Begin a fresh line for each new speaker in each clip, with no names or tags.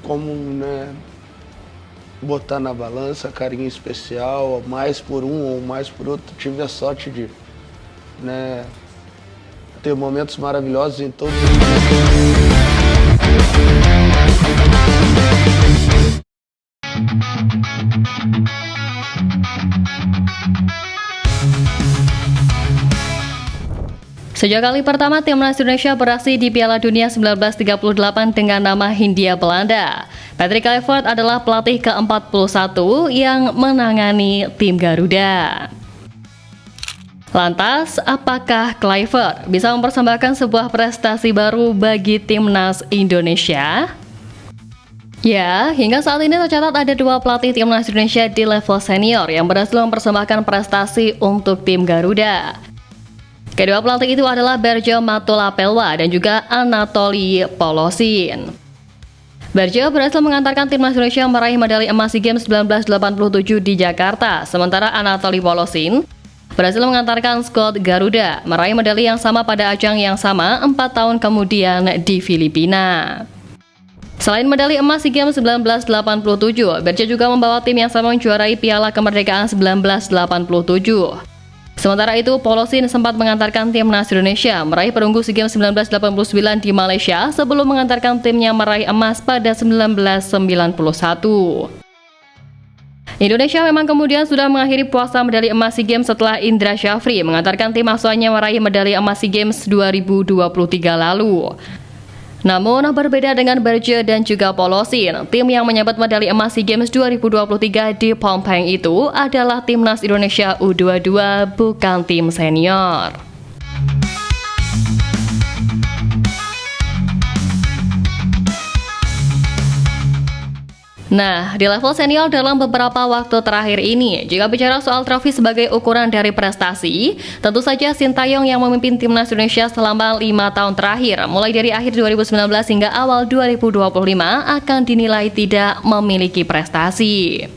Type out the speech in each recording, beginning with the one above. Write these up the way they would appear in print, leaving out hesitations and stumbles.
como, né, botar na balança carinho especial, mais por um ou mais por outro. Tive a sorte de, né, ter momentos maravilhosos em todos os dias.
Sejak kali pertama timnas Indonesia beraksi di Piala Dunia 1938 dengan nama Hindia Belanda, Patrick Kluivert adalah pelatih ke-41 yang menangani tim Garuda. Lantas, apakah Kluivert bisa mempersembahkan sebuah prestasi baru bagi timnas Indonesia? Ya, hingga saat ini tercatat ada 2 pelatih timnas Indonesia di level senior yang berhasil mempersembahkan prestasi untuk tim Garuda. Kedua pelatih itu adalah Berjo Matulapelwa dan juga Anatoly Polosin. Berjo berhasil mengantarkan timnas Indonesia meraih medali emas SEA Games 1987 di Jakarta, sementara Anatoly Polosin berhasil mengantarkan skuad Garuda meraih medali yang sama pada ajang yang sama 4 tahun kemudian di Filipina. Selain medali emas SEA Games 1987, Berjo juga membawa tim yang sama menjuarai Piala Kemerdekaan 1987. Sementara itu, Polosin sempat mengantarkan timnas Indonesia meraih perunggu SEA Games 1989 di Malaysia sebelum mengantarkan timnya meraih emas pada 1991. Indonesia memang kemudian sudah mengakhiri puasa medali emas SEA Games setelah Indra Syafri mengantarkan tim asuhannya meraih medali emas SEA Games 2023 lalu. Namun berbeda dengan Berjo dan juga Polosin, tim yang menyabet medali emas SEA Games 2023 di Phnom Penh itu adalah timnas Indonesia U22, bukan tim senior. Nah, di level senior dalam beberapa waktu terakhir ini, jika bicara soal trofi sebagai ukuran dari prestasi, tentu saja Sintayong yang memimpin timnas Indonesia selama 5 tahun terakhir, mulai dari akhir 2019 hingga awal 2025, akan dinilai tidak memiliki prestasi.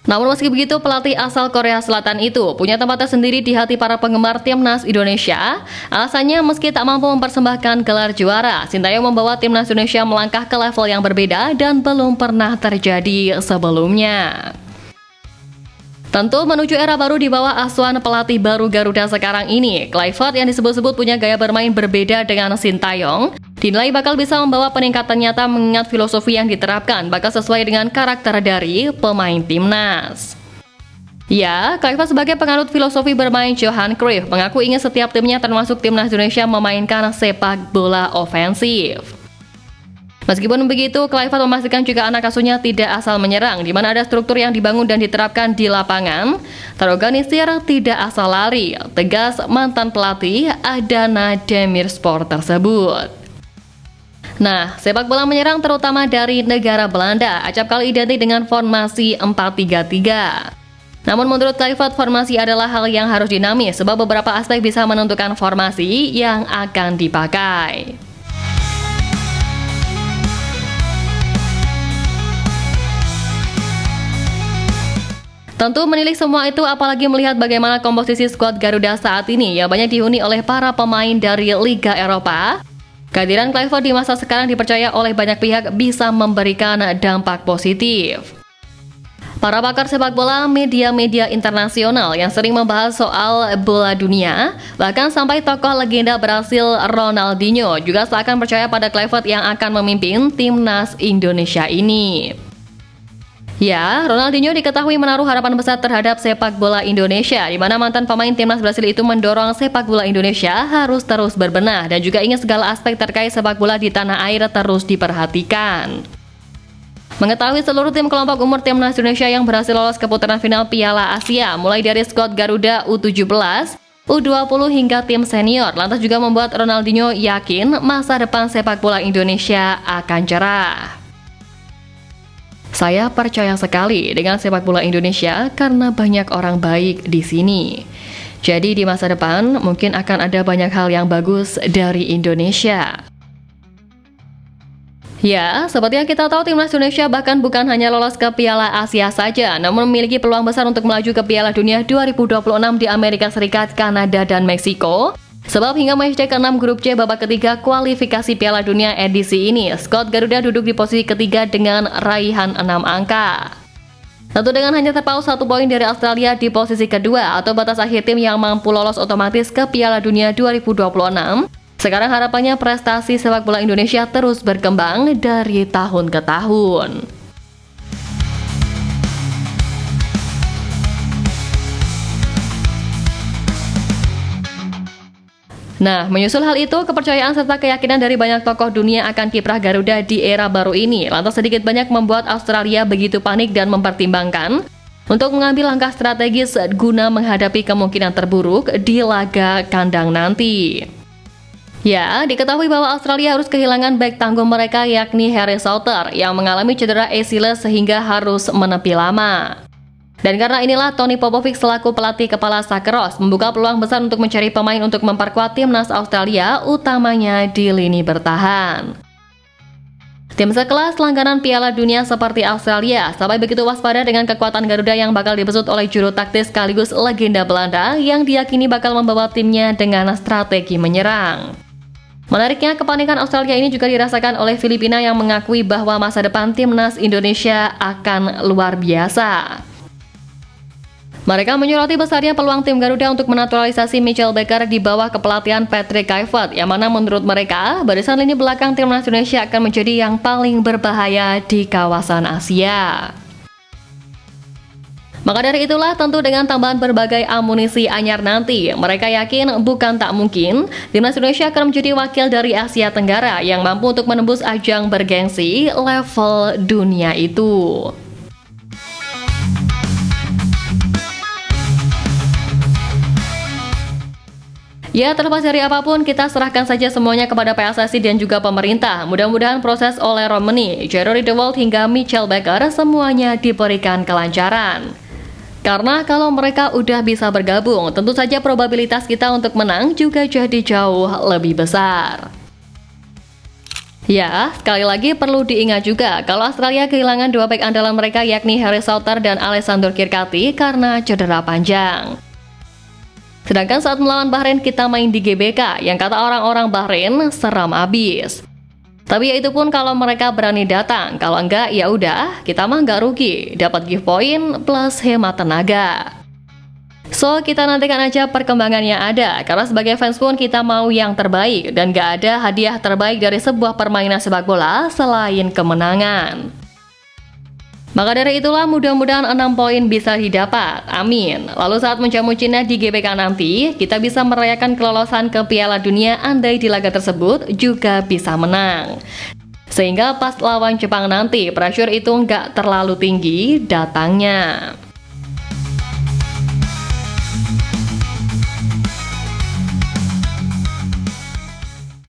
Namun meski begitu, pelatih asal Korea Selatan itu punya tempat tersendiri di hati para penggemar timnas Indonesia. Alasannya meski tak mampu mempersembahkan gelar juara, Sintayong membawa timnas Indonesia melangkah ke level yang berbeda dan belum pernah terjadi sebelumnya. Tentu menuju era baru di bawah asuhan pelatih baru Garuda sekarang ini, Kluivert yang disebut-sebut punya gaya bermain berbeda dengan Sintayong, dinilai bakal bisa membawa peningkatan nyata mengingat filosofi yang diterapkan bakal sesuai dengan karakter dari pemain timnas. Ya, Kluivert sebagai penganut filosofi bermain Johan Cruyff mengaku ingin setiap timnya termasuk timnas Indonesia memainkan sepak bola ofensif. Meskipun begitu, Kluivert memastikan juga anak asuhnya tidak asal menyerang, di mana ada struktur yang dibangun dan diterapkan di lapangan, terorganisir, tidak asal lari, tegas mantan pelatih Adana Demirspor tersebut. Nah, sepak bola menyerang terutama dari negara Belanda acap kali identik dengan formasi 4-3-3. Namun menurut Kluivert, formasi adalah hal yang harus dinamis sebab beberapa aspek bisa menentukan formasi yang akan dipakai. Tentu menilik semua itu apalagi melihat bagaimana komposisi skuad Garuda saat ini yang banyak dihuni oleh para pemain dari Liga Eropa. Kehadiran Kluivert di masa sekarang dipercaya oleh banyak pihak bisa memberikan dampak positif. Para pakar sepak bola, media-media internasional yang sering membahas soal bola dunia, bahkan sampai tokoh legenda Brasil Ronaldinho juga seakan percaya pada Kluivert yang akan memimpin timnas Indonesia ini. Ya, Ronaldinho diketahui menaruh harapan besar terhadap sepak bola Indonesia, di mana mantan pemain timnas Brasil itu mendorong sepak bola Indonesia harus terus berbenah dan juga ingin segala aspek terkait sepak bola di tanah air terus diperhatikan. Mengetahui seluruh tim kelompok umur timnas Indonesia yang berhasil lolos ke putaran final Piala Asia, mulai dari skuad Garuda U17, U20 hingga tim senior, lantas juga membuat Ronaldinho yakin masa depan sepak bola Indonesia akan cerah. Saya percaya sekali dengan sepak bola Indonesia karena banyak orang baik di sini. Jadi di masa depan mungkin akan ada banyak hal yang bagus dari Indonesia. Ya, seperti yang kita tahu, timnas Indonesia bahkan bukan hanya lolos ke Piala Asia saja, namun memiliki peluang besar untuk melaju ke Piala Dunia 2026 di Amerika Serikat, Kanada, dan Meksiko. Sebab hingga matchday ke-6 grup C babak ketiga kualifikasi Piala Dunia edisi ini, skuad Garuda duduk di posisi ketiga dengan raihan 6 angka. Tentu dengan hanya terpaut 1 poin dari Australia di posisi kedua atau batas akhir tim yang mampu lolos otomatis ke Piala Dunia 2026. Sekarang harapannya prestasi sepak bola Indonesia terus berkembang dari tahun ke tahun. Nah, menyusul hal itu, kepercayaan serta keyakinan dari banyak tokoh dunia akan kiprah Garuda di era baru ini lantas sedikit banyak membuat Australia begitu panik dan mempertimbangkan untuk mengambil langkah strategis guna menghadapi kemungkinan terburuk di laga kandang nanti. Ya, diketahui bahwa Australia harus kehilangan bek tangguh mereka yakni Harry Souttar yang mengalami cedera ACL sehingga harus menepi lama. Dan karena inilah Tony Popovic selaku pelatih kepala Sakros membuka peluang besar untuk mencari pemain untuk memperkuat timnas Australia, utamanya di lini bertahan. Tim sekelas langganan Piala Dunia seperti Australia sampai begitu waspada dengan kekuatan Garuda yang bakal dibesut oleh juru taktis sekaligus legenda Belanda yang diyakini bakal membawa timnya dengan strategi menyerang. Menariknya, kepanikan Australia ini juga dirasakan oleh Filipina yang mengakui bahwa masa depan timnas Indonesia akan luar biasa. Mereka menyoroti besarnya peluang tim Garuda untuk menaturalisasi Mitchell Baker di bawah kepelatihan Patrick Kluivert, yang mana menurut mereka, barisan lini belakang timnas Indonesia akan menjadi yang paling berbahaya di kawasan Asia. Maka dari itulah tentu dengan tambahan berbagai amunisi anyar nanti, mereka yakin bukan tak mungkin timnas Indonesia akan menjadi wakil dari Asia Tenggara yang mampu untuk menembus ajang bergengsi level dunia itu. Ya, terlepas dari apapun, kita serahkan saja semuanya kepada PSSI dan juga pemerintah. Mudah-mudahan proses oleh Romani, Jerry De Wolf hingga Mitchell Baker semuanya diberikan kelancaran. Karena kalau mereka udah bisa bergabung, tentu saja probabilitas kita untuk menang juga jadi jauh lebih besar. Ya, sekali lagi perlu diingat juga kalau Australia kehilangan 2 bek andalan mereka yakni Harry Souttar dan Alessandro Kirkati karena cedera panjang. Sedangkan saat melawan Bahrain kita main di GBK yang kata orang-orang Bahrain seram abis. Tapi ya itu pun kalau mereka berani datang, kalau enggak ya udah, kita mah nggak rugi, dapat gift point plus hemat tenaga. So, kita nantikan aja perkembangannya ada, karena sebagai fans pun kita mau yang terbaik dan gak ada hadiah terbaik dari sebuah permainan sepak bola selain kemenangan. Maka dari itulah mudah-mudahan 6 poin bisa didapat, amin. Lalu saat menjamu Cina di GBK nanti, kita bisa merayakan kelolosan ke Piala Dunia andai di laga tersebut juga bisa menang. Sehingga pas lawan Jepang nanti, pressure itu nggak terlalu tinggi datangnya.